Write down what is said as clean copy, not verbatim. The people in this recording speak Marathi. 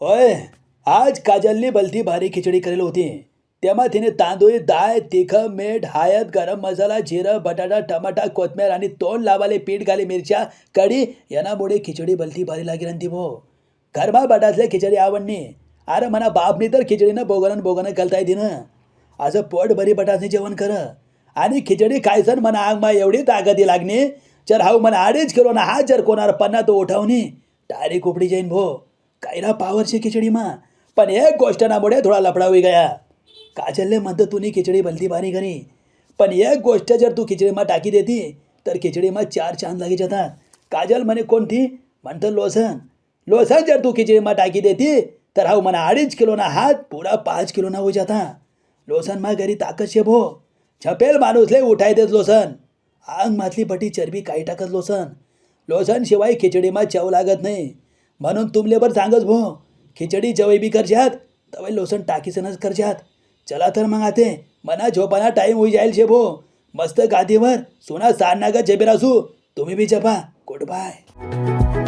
ओय, आज काजलनी भलती भारी खिचडी करेल होती. तेव्हा तिने तांदूळ, डाळ, तिखट, मीठ, हळद, गरम मसाला, जिरं, बटाटा, टमाटा, कोथमीर आणि तोंड लावाले पीठ घाले मिरच्या, कढी यानामुळे खिचडी भलती भारी लागेल ती भो. घरमा बटासले खिचडी आवडणी. अरे म्हणा बापनी तर खिचडीनं बोगणं बोगणं घालताय तिनं. असं पोट भरी बटासने जेवण कर आणि खिचडी खायचं म्हणा आगमा एवढी ताकदी लागणे. जर हाऊ म्हणा 2.5 किलो ना हा जर कोणावर पन्ना तो उठावणी डायरेक्ट उपडी जाईन भो. कायरा पावरची खिचडी मा. पण एक गोष्ट नामुळे थोडा लफडा होई गया. काजलले म्हणतं तुनी खिचडी भलती भारी करी, पण एक गोष्ट जर तू खिचडीमा टाकी देती तर खिचडीमा 4 चांद लागी जातात. काजल म्हणे कोणती? म्हणतं लोसन. लोसन जर तू खिचडीमा टाकी देती तर हाऊ म्हणा 2.5 किलो ना हात पुरा 5 किलो ना हो जाता. लोसन मा घरी ताकद शे भो. छपेल माणूसले उठाय देत लोसन. आंग मातली बटी चरबी काही टाकत लोसन. लोसन शिवाय खिचडीमा चव लागत नाही. म्हणून तुमले बर सांगच भो, खिचडी जवळ बी करशात तवय लोसन टाकीसनच करशात. चला तर मग आते मना झोपाना टाईम होई जाईल शे भो. मस्त गादीवर सुना सांडनागत जेबेरासू तुम्ही बी जपा. Good bye.